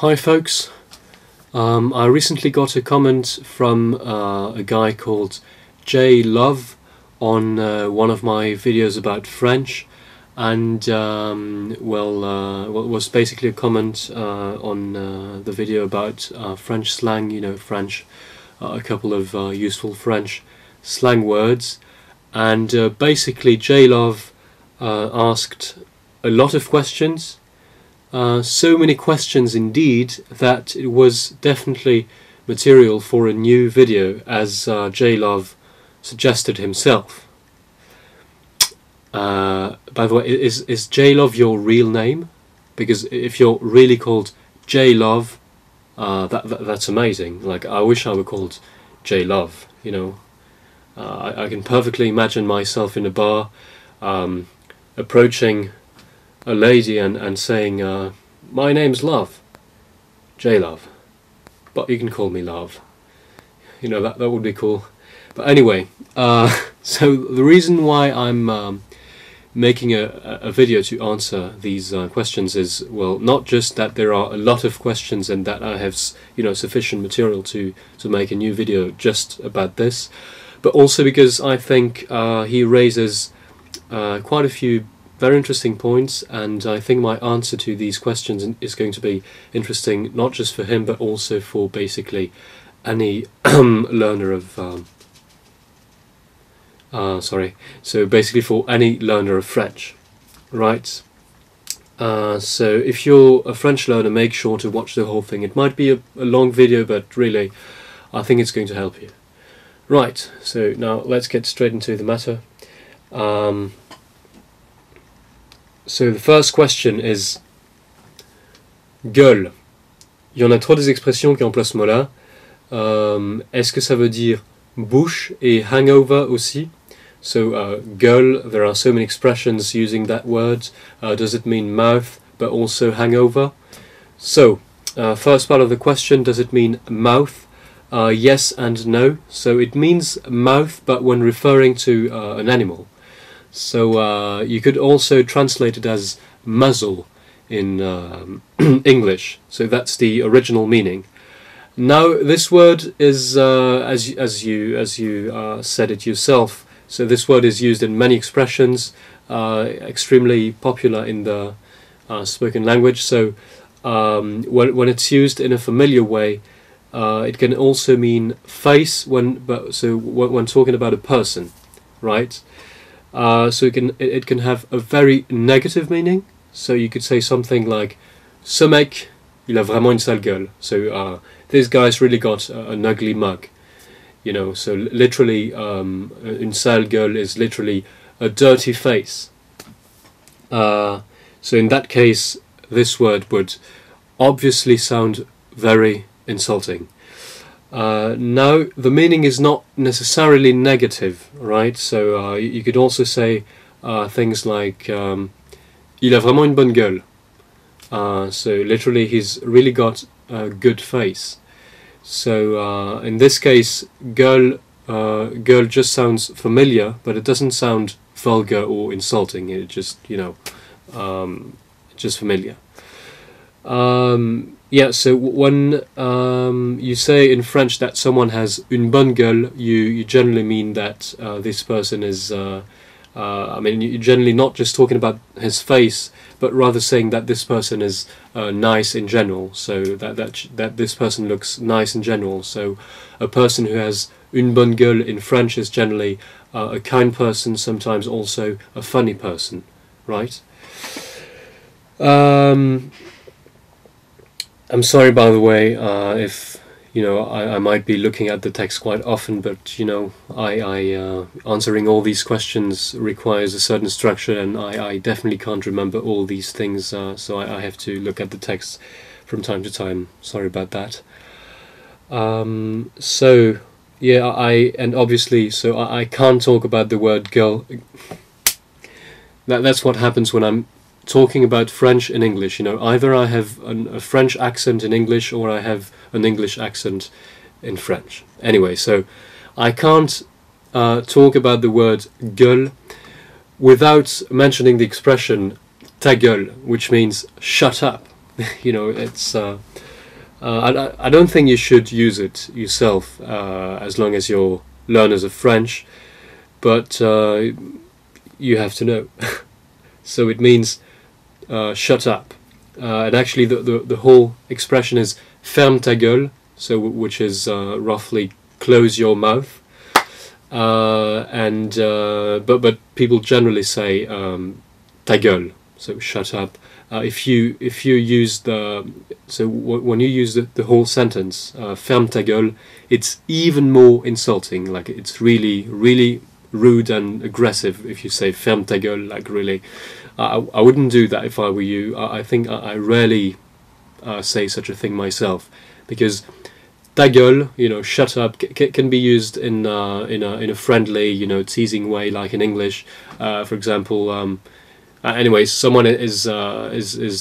Hi folks, I recently got a comment from a guy called Love on one of my videos about French, and was basically a comment on the video about French slang, French, a couple of useful French slang words, and basically Love asked a lot of questions. So many questions indeed that it was definitely material for a new video, as Love suggested himself. By the way, is Love your real name? Because if you're really called Love, that's amazing. Like, I wish I were called Love. I can perfectly imagine myself in a bar, approaching a lady and saying, my name's Love, Love, but you can call me Love. That would be cool. But anyway, so the reason why I'm making a video to answer these questions is, well, not just that there are a lot of questions and that I have sufficient material to make a new video just about this, but also because I think he raises quite a few very interesting points, and I think my answer to these questions is going to be interesting not just for him but also for basically any learner of so basically for any learner of French, right? So if you're a French learner, make sure to watch the whole thing. It might be a long video, but really I think it's going to help you. Right, so now let's get straight into the matter. So the first question is Gueule. Il y en a trois des expressions qui emploient ce mot-là. Est-ce que ça veut dire bouche et hangover aussi? So Gueule, there are so many expressions using that word. Does it mean mouth but also hangover? So first part of the question, does it mean mouth? Yes and no. So it means mouth, but when referring to an animal. So you could also translate it as muzzle in English. So that's the original meaning. Now this word is, as you said it yourself, so this word is used in many expressions, extremely popular in the spoken language. So when it's used in a familiar way, it can also mean face when talking about a person, right? So it can have a very negative meaning. So you could say something like, "Ce mec, il a vraiment une sale gueule." So this guy's really got an ugly mug. So literally, une sale gueule is literally a dirty face. So in that case, this word would obviously sound very insulting. Now, the meaning is not necessarily negative, right? So you could also say things like il a vraiment une bonne gueule. So literally, he's really got a good face. So in this case, gueule just sounds familiar, but it doesn't sound vulgar or insulting. It just, just familiar. Yeah, so when you say in French that someone has une bonne gueule, you generally mean that this person is, you're generally not just talking about his face, but rather saying that this person is nice in general, so that this person looks nice in general. So a person who has une bonne gueule in French is generally a kind person, sometimes also a funny person, right? I'm sorry, by the way, if I might be looking at the text quite often, but answering all these questions requires a certain structure, and I definitely can't remember all these things, so I have to look at the text from time to time. Sorry about that. So yeah, I can't talk about the word girl. That's what happens when I'm talking about French in English. Either I have a French accent in English or I have an English accent in French. Anyway, so I can't talk about the word gueule without mentioning the expression ta gueule, which means shut up. It's I don't think you should use it yourself as long as you're learners of French, but you have to know. So it means shut up. And actually the whole expression is ferme ta gueule, so which is roughly close your mouth. But people generally say ta gueule, so shut up. If you use when you use the whole sentence ferme ta gueule, it's even more insulting. Like it's really rude and aggressive if you say ferme ta gueule. Like really, I wouldn't do that if I were you. I think I rarely say such a thing myself, because ta gueule, shut up, can be used in a friendly, teasing way, like in English. For example, anyways, someone is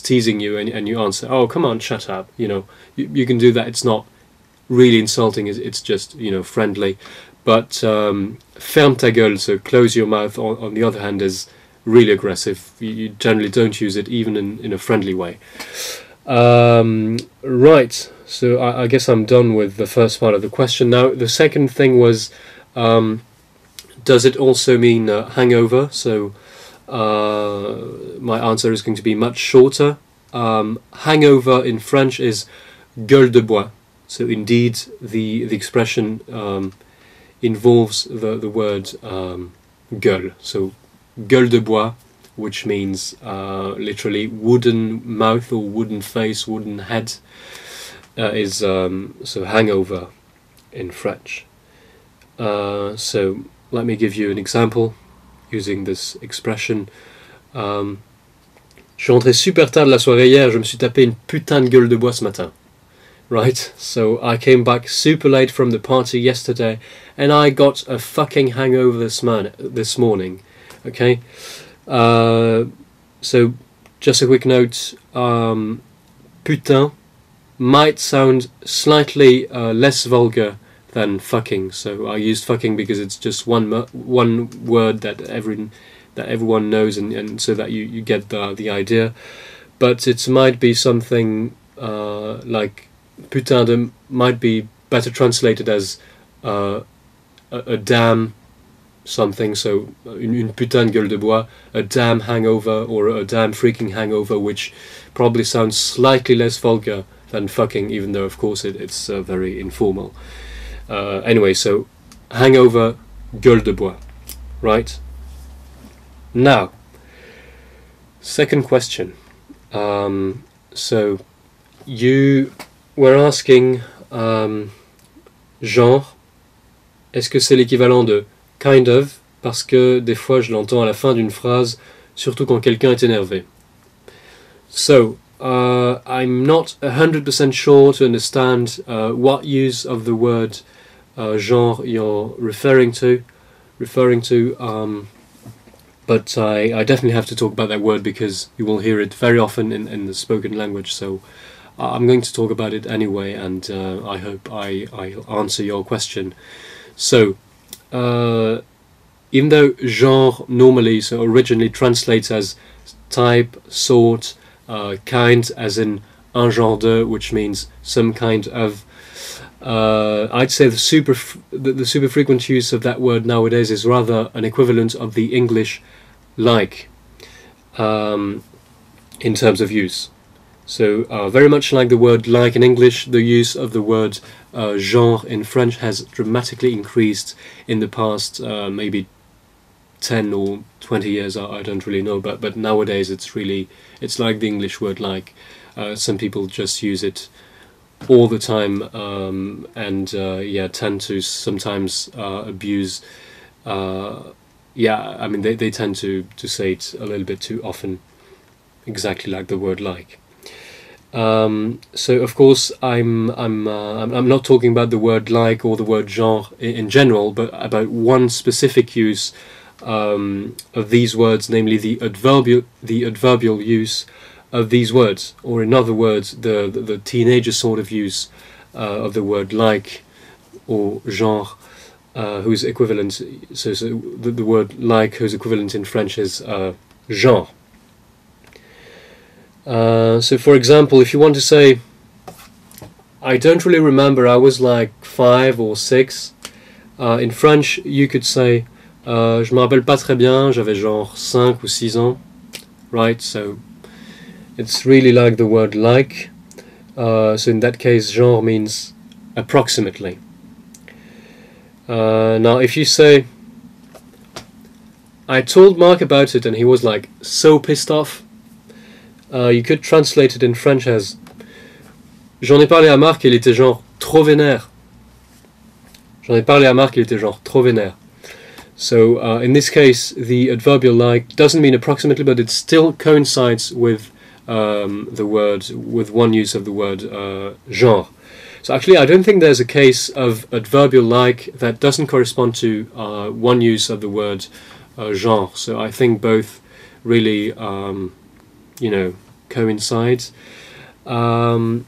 teasing you, and you answer, "Oh, come on, shut up." You can do that. It's not really insulting. It's just friendly. But ferme ta gueule, so close your mouth, on the other hand, is really aggressive. You generally don't use it even in a friendly way. Right. So I guess I'm done with the first part of the question. Now the second thing was, does it also mean hangover? So my answer is going to be much shorter. Hangover in French is gueule de bois. So indeed, the expression involves the word gueule. So gueule de bois, which means literally wooden mouth or wooden face, wooden head, is so hangover in French. So let me give you an example using this expression. Je suis rentré super tard de la soirée hier, je me suis tapé une putain de gueule de bois ce matin. Right, so I came back super late from the party yesterday, and I got a fucking hangover this morning. Okay, so just a quick note. Putain might sound slightly less vulgar than fucking. So I used fucking because it's just one word that everyone knows, and so that you get the idea. But it might be something like putain de might be better translated as a damn something. So une putain de gueule de bois, a damn hangover, or a damn freaking hangover, which probably sounds slightly less vulgar than fucking, even though of course it's very informal. Anyway, so hangover, gueule de bois. Right? Now, second question. So you were asking genre, est-ce que c'est l'équivalent de kind of, parce que des fois je l'entends à la fin d'une phrase, surtout quand quelqu'un est énervé. So I'm not 100% sure to understand what use of the word genre you're referring to, but I definitely have to talk about that word because you will hear it very often in the spoken language. So I'm going to talk about it anyway, and I hope I answer your question. So, even though genre normally, so originally translates as type, sort, kind, as in un genre de, which means some kind of, I'd say the super frequent use of that word nowadays is rather an equivalent of the English like, in terms of use. So very much like the word like in English, the use of the word genre in French has dramatically increased in the past maybe 10 or 20 years, I don't really know, but nowadays it's like the English word like. Some people just use it all the time, and tend to sometimes abuse. I mean they tend to say it a little bit too often, exactly like the word like. So of course I'm not talking about the word like or the word genre in general, but about one specific use of these words, namely the adverbial use of these words, or in other words, the teenager sort of use of the word like or genre, whose equivalent. So the word like, whose equivalent in French is genre. So for example, if you want to say I don't really remember. I was like 5 or 6. In French, you could say, je me rappelle pas très bien, j'avais genre 5 ou 6 ans, right? So it's really like the word like. So in that case, genre means approximately. Now, if you say, I told Mark about it and he was like so pissed off, you could translate it in French as, j'en ai parlé à Marc, il était genre trop vénère. J'en ai parlé à Marc, il était genre trop vénère. So in this case, the adverbial like doesn't mean approximately, but it still coincides with the word, with one use of the word genre. So actually, I don't think there's a case of adverbial like that doesn't correspond to one use of the word genre. So I think both really, you know, coincide. And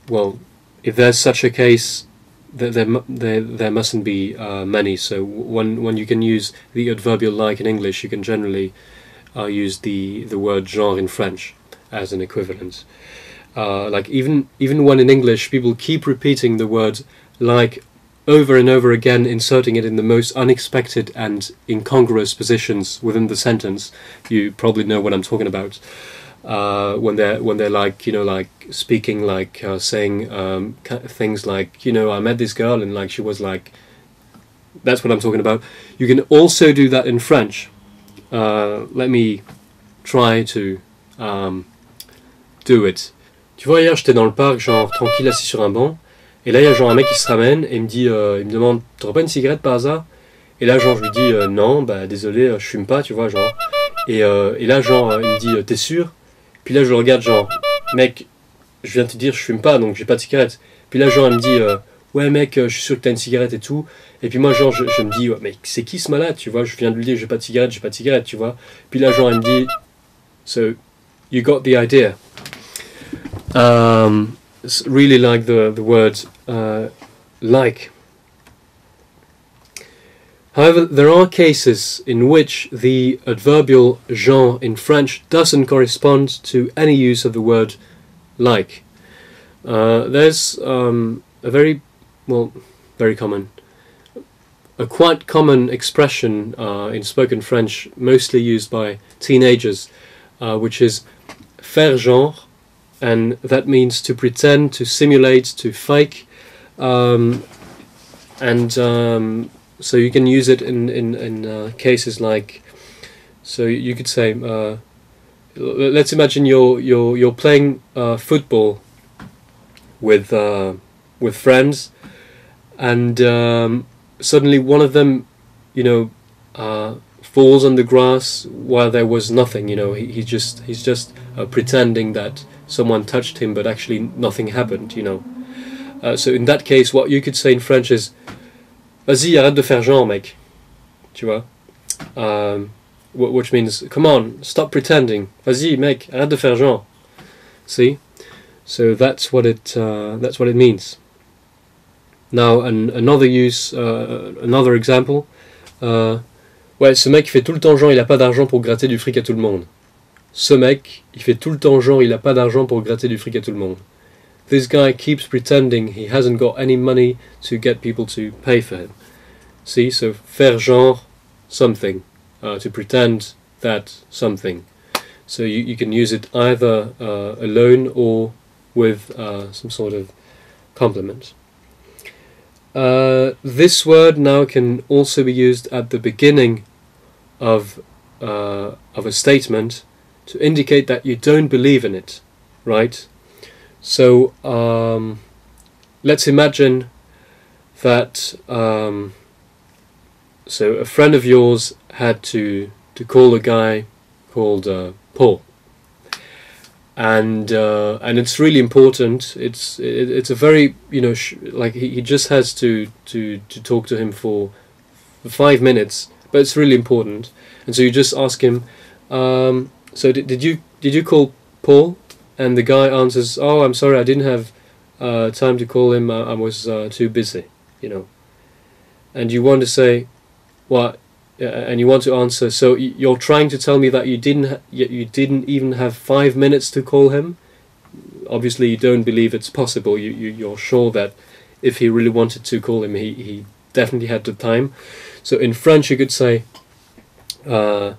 well, if there's such a case, there mustn't be many. So when you can use the adverbial like in English, you can generally use the word genre in French as an equivalent. Like even when in English people keep repeating the word like over and over again, inserting it in the most unexpected and incongruous positions within the sentence, you probably know what I'm talking about. When they're like, you know, like speaking, like saying things like, you know, I met this girl and like she was like, that's what I'm talking about. You can also do that in French. Let me try to do it. Tu vois, hier j'étais dans le parc, genre tranquille assis sur un banc, et là il y a genre un mec qui se ramène et il me demande, t'aurais pas une cigarette par hasard? Et là genre je lui dis non, bah désolé, je fume pas, tu vois, genre. Et là genre il me dit t'es sûr? Puis là je le regarde genre, mec, je viens de te dire je fume pas donc j'ai pas de cigarette. Puis là genre il me dit ouais mec, je suis sûr que t'as une cigarette et tout. Et puis moi genre je me dis ouais, mais c'est qui ce malade, tu vois, je viens de lui dire j'ai pas de cigarette, tu vois. Puis là genre il me dit so you got the idea. It's really like the word like. However, there are cases in which the adverbial genre in French doesn't correspond to any use of the word like. There's a very common, a quite common expression in spoken French, mostly used by teenagers, which is faire genre, and that means to pretend, to simulate, to fake, so you can use it in cases like, so you could say, let's imagine you're playing football with friends, and suddenly one of them, you know, falls on the grass while there was nothing. You know, he's just pretending that someone touched him, but actually nothing happened. You know, so in that case, what you could say in French is, vas-y, arrête de faire genre, mec. Tu vois? Which means, come on, stop pretending. Vas-y, mec, arrête de faire genre. See? So that's what it means. Now, another use, another example. Ouais, ce mec, il fait tout le temps genre, il a pas d'argent pour gratter du fric à tout le monde. Ce mec, il fait tout le temps genre, il a pas d'argent pour gratter du fric à tout le monde. This guy keeps pretending he hasn't got any money to get people to pay for him. See, so faire genre something, to pretend that something. So you can use it either alone or with some sort of complement. This word now can also be used at the beginning of a statement to indicate that you don't believe in it, right? So let's imagine that so a friend of yours had to call a guy called Paul, and it's really important. It's a very, you know, like he just has to talk to him for 5 minutes, but it's really important. And so you just ask him, so did you call Paul? And the guy answers, oh, I'm sorry, I didn't have time to call him, I was too busy, you know. And you want to say, what? And you want to answer, so you're trying to tell me that you didn't even have 5 minutes to call him? obviously you don't believe it's possible. You're sure that if he really wanted to call him, he definitely had the time. So in French you could say, so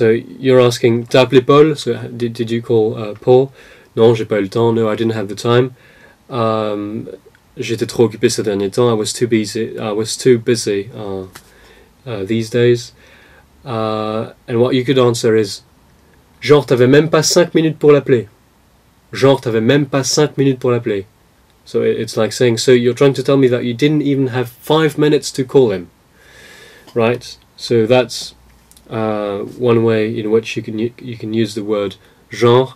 you're asking, t'as appelé Paul? So did you call Paul? Non, j'ai pas eu le temps. No, I didn't have the time. J'étais trop occupé ces derniers temps. I was too busy. These days. And what you could answer is, genre t'avais même pas 5 minutes pour l'appeler. Genre t'avais même pas 5 minutes pour l'appeler. So it's like saying, so you're trying to tell me that you didn't even have 5 minutes to call him, right? So that's one way in which you can use the word genre,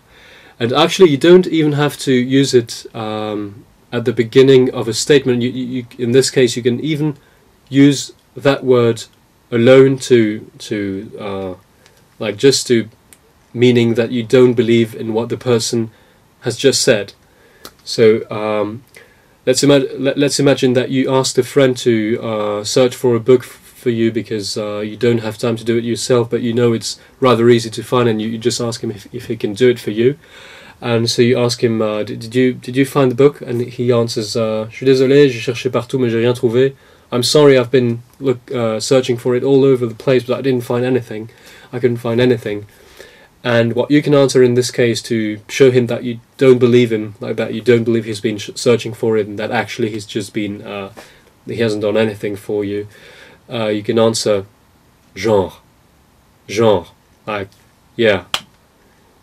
and actually you don't even have to use it at the beginning of a statement. You in this case you can even use that word alone to like just to meaning that you don't believe in what the person has just said. So let's imagine that you asked a friend to search for a book for you because you don't have time to do it yourself, but you know it's rather easy to find, and you just ask him if he can do it for you. And so you ask him, did you find the book? And he answers, je suis désolé, j'ai cherché partout mais j'ai rien trouvé. I'm sorry, I've been searching for it all over the place, but I didn't find anything. I couldn't find anything. And what you can answer in this case to show him that you don't believe him, like that you don't believe he's been searching for it, and that actually he's just been, he hasn't done anything for you, you can answer genre, like, yeah,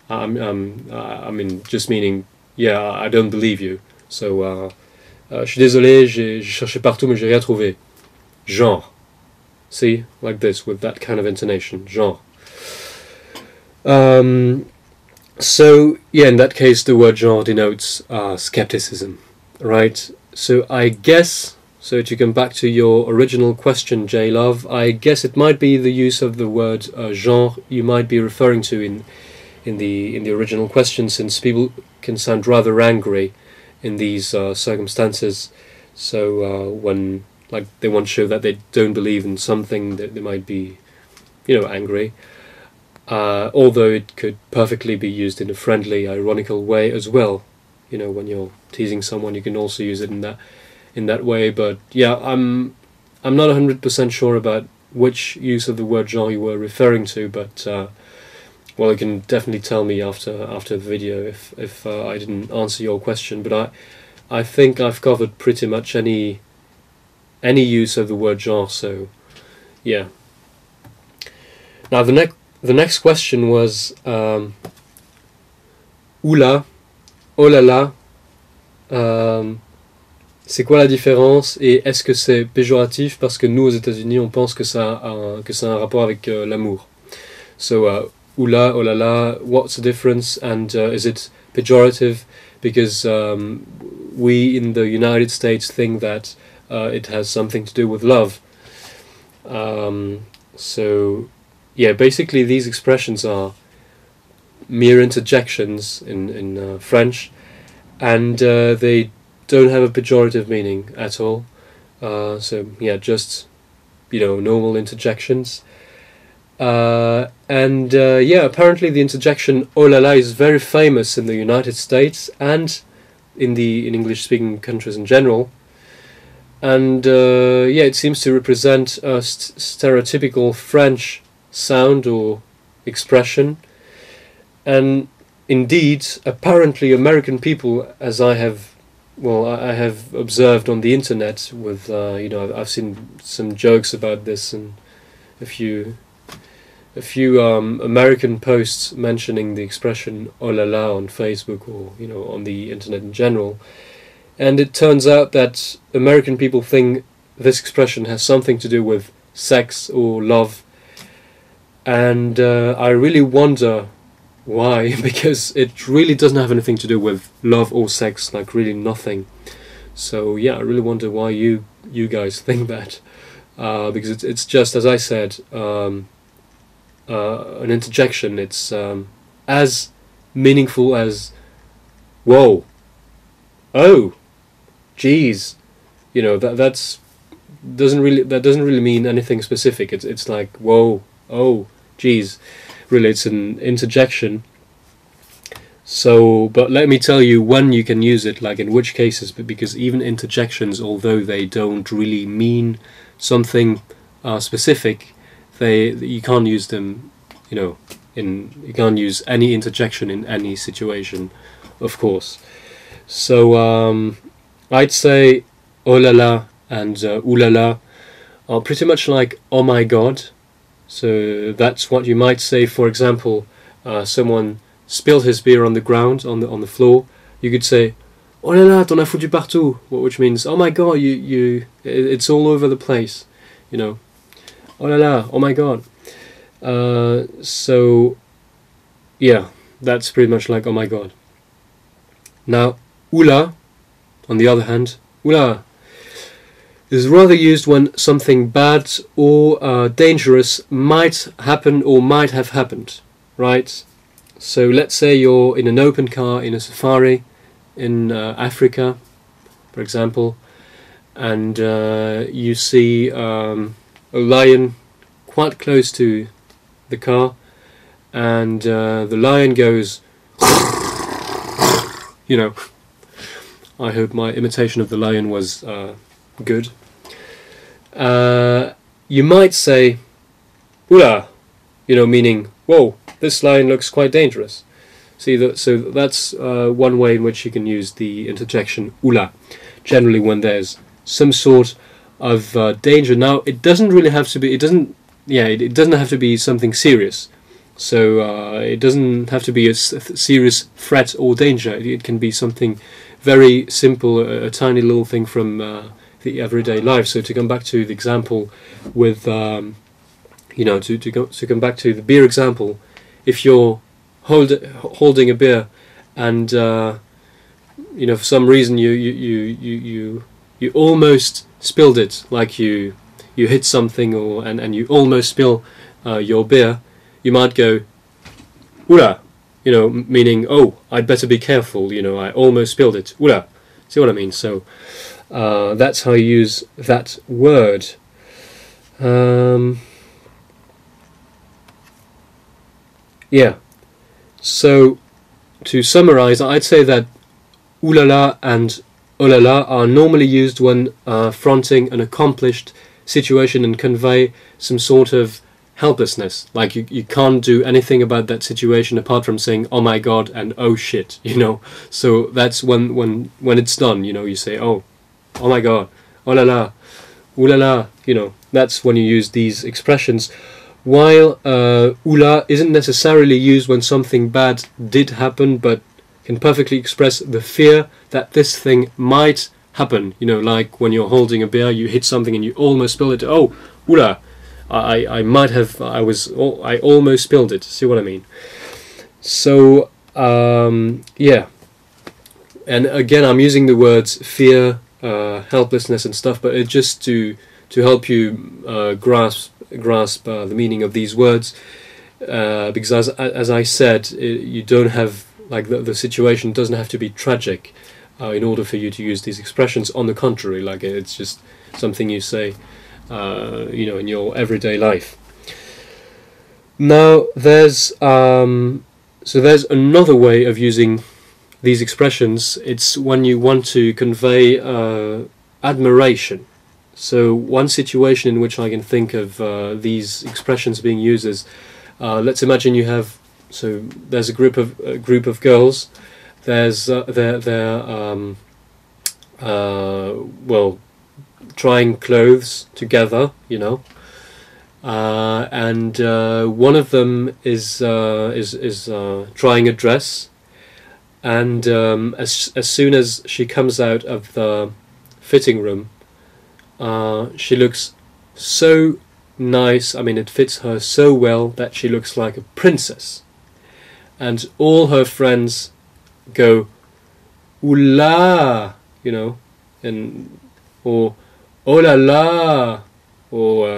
I mean, just meaning, yeah, I don't believe you. So, je suis désolé, j'ai cherché partout mais j'ai rien trouvé. Genre. See, like this, with that kind of intonation, genre. So yeah, in that case the word genre denotes skepticism, right? So I guess, so to come back to your original question, J Love, I guess it might be the use of the word genre you might be referring to in the original question, since people can sound rather angry in these circumstances. So when like they want to show that they don't believe in something, that they might be, you know, angry. Although it could perfectly be used in a friendly, ironical way as well. You know, when you're teasing someone, you can also use it in that way. But yeah, I'm not 100% sure about which use of the word genre you were referring to. But well, you can definitely tell me after the video if I didn't answer your question. But I think I've covered pretty much any use of the word genre. So yeah. Now the next question was Houlà, oh là là, c'est quoi la différence et est-ce que c'est péjoratif parce que nous aux États-Unis on pense que ça a un rapport avec l'amour. So Houlà, oh là là, what's the difference, and is it pejorative because we in the United States think that it has something to do with love. So yeah, basically these expressions are mere interjections in French, and they don't have a pejorative meaning at all. So yeah, just, you know, normal interjections. And yeah, apparently the interjection "oh la la" is very famous in the United States and in English-speaking countries in general. And yeah, it seems to represent a stereotypical French sound or expression, and indeed apparently American people, as I have observed on the internet with you know, I've seen some jokes about this and a few American posts mentioning the expression "oh la la" on Facebook or, you know, on the internet in general, and it turns out that American people think this expression has something to do with sex or love. And I really wonder why, because it really doesn't have anything to do with love or sex, like really nothing. So yeah, I really wonder why you guys think that, because it's just, as I said, an interjection. It's as meaningful as whoa, oh, geez, you know, that doesn't really mean anything specific. It's like whoa, oh, geez, really, it's an interjection. So, but let me tell you when you can use it, like in which cases, but because even interjections, although they don't really mean something specific, you can't use them, you know, you can't use any interjection in any situation, of course. So I'd say oh la la and ooh la la are pretty much like oh my god. So that's what you might say. For example, someone spilled his beer on the ground, on the floor. You could say oh la la, t'en as foutu partout, which means oh my god, it's all over the place, you know. Oh la la, oh my god. So yeah, that's pretty much like oh my god. Now Houlà, on the other hand, Houlà is rather used when something bad or dangerous might happen or might have happened, right? So let's say you're in an open car in a safari in Africa, for example, and you see a lion quite close to the car, and the lion goes, you know. I hope my imitation of the lion was good. You might say Houlà, you know, meaning whoa, this lion looks quite dangerous. See, so that's one way in which you can use the interjection Houlà, generally when there's some sort of danger. Now, it doesn't really have to be. It doesn't have to be something serious. So it doesn't have to be a serious threat or danger. It can be something very simple, a tiny little thing from the everyday life. So to come back to the example with, you know, to come back to the beer example, if you're holding a beer and you know, for some reason you almost spilled it, like you hit something and you almost spill your beer, you might go Houlà, you know, meaning oh, I'd better be careful, you know, I almost spilled it. Houlà. See what I mean? So that's how you use that word. Yeah. So to summarize, I'd say that ooh la la and oh la la are normally used when fronting an accomplished situation and convey some sort of helplessness, like you can't do anything about that situation apart from saying oh my god and oh shit, you know. So that's when it's done, you know, you say oh my god, oh la la, ooh la la, you know, that's when you use these expressions. While Houlà isn't necessarily used when something bad did happen, but can perfectly express the fear that this thing might happen, you know, like when you're holding a beer, you hit something and you almost spill it. Oh, Houlà, I almost spilled it. See what I mean? So yeah, and again I'm using the words fear, helplessness and stuff, but it's just to help you grasp the meaning of these words, because as I said, you don't have, like, the situation doesn't have to be tragic in order for you to use these expressions. On the contrary, like, it's just something you say you know, in your everyday life. Now there's another way of using these expressions. It's when you want to convey admiration. So one situation in which I can think of these expressions being used is, let's imagine you have, so there's a group of girls. There's they're well, trying clothes together, you know, and one of them is trying a dress, and as soon as she comes out of the fitting room, she looks so nice. I mean, it fits her so well that she looks like a princess, and all her friends go Houlà, you know, and or oh la la, or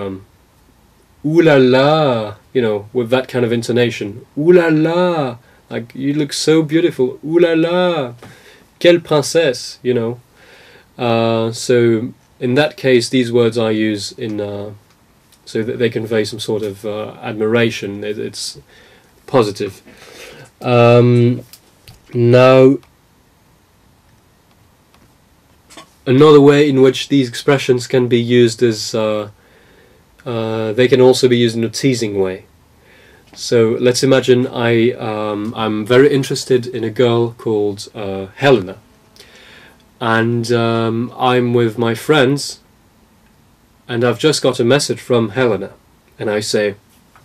ooh la la, you know, with that kind of intonation. Ooh la la, like, you look so beautiful. Ooh la la, quelle princesse, you know. So in that case, these words I use in so that they convey some sort of admiration. It's positive. Now, another way in which these expressions can be used is they can also be used in a teasing way. So let's imagine I'm very interested in a girl called Helena, and I'm with my friends, and I've just got a message from Helena, and I say,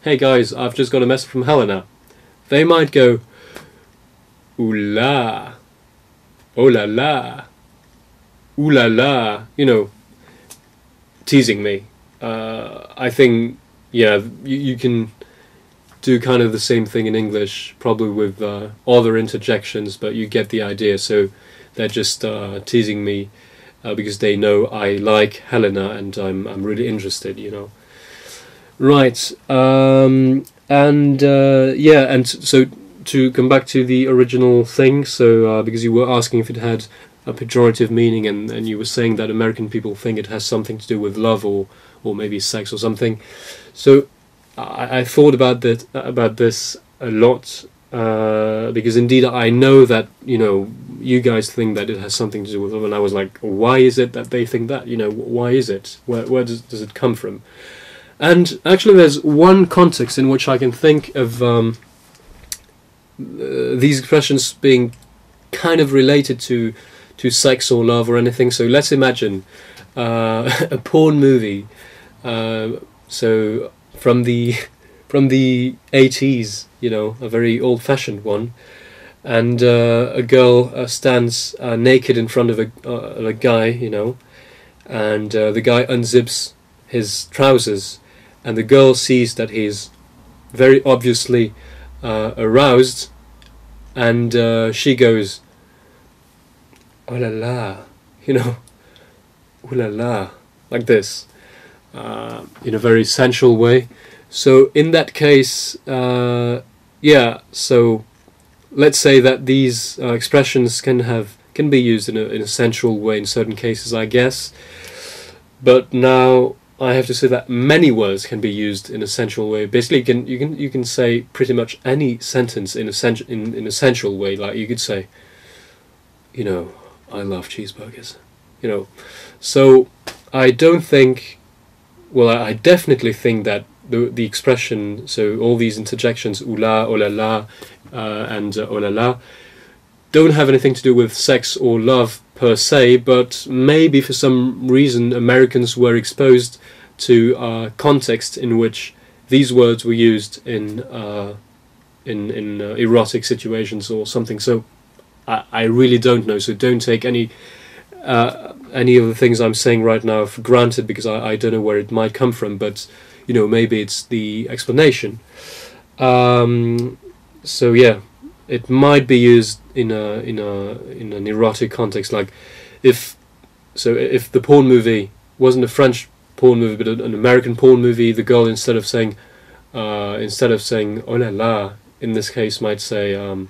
"Hey guys, I've just got a message from Helena." They might go, "Houlà, oh la la, ooh la la," you know, teasing me. I think, yeah, you can do kind of the same thing in English, probably with other interjections, but you get the idea. So they're just teasing me because they know I like Helena and I'm really interested, you know. Right, yeah, and so to come back to the original thing, so because you were asking if it had a pejorative meaning, and you were saying that American people think it has something to do with love or maybe sex or something. So I thought about this a lot, because indeed I know that, you know, you guys think that it has something to do with love, and I was like, why is it that they think that? You know, why is it? Where does it come from? And actually there's one context in which I can think of these expressions being kind of related to sex or love or anything. So let's imagine a porn movie, so from the 80s, you know, a very old-fashioned one, and a girl stands naked in front of a guy, you know, and the guy unzips his trousers, and the girl sees that he's very obviously aroused, and she goes, "Oh la la," you know, "Oh la la," like this, in a very sensual way. So in that case, yeah, so let's say that these expressions can be used in a sensual way in certain cases, I guess. But now I have to say that many words can be used in a sensual way. Basically, you can say pretty much any sentence in a sensual way. Like you could say, you know, "I love cheeseburgers," you know. So I don't think, well, I definitely think that the expression, so all these interjections, "Houlà, oh la la," and "oh la la," don't have anything to do with sex or love per se, but maybe for some reason Americans were exposed to context in which these words were used in erotic situations or something. So I really don't know. So don't take any of the things I'm saying right now for granted, because I don't know where it might come from. But you know, maybe it's the explanation. So yeah, it might be used in an erotic context, like if the porn movie wasn't a French porn movie but an American porn movie, the girl instead of saying "oh la la" in this case might say "oh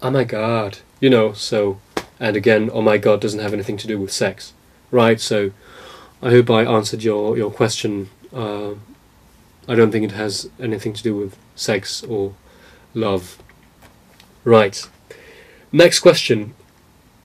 my god," you know. So, and again, "oh my god" doesn't have anything to do with sex, right? So I hope I answered your question. I don't think it has anything to do with sex or love. Right. Next question.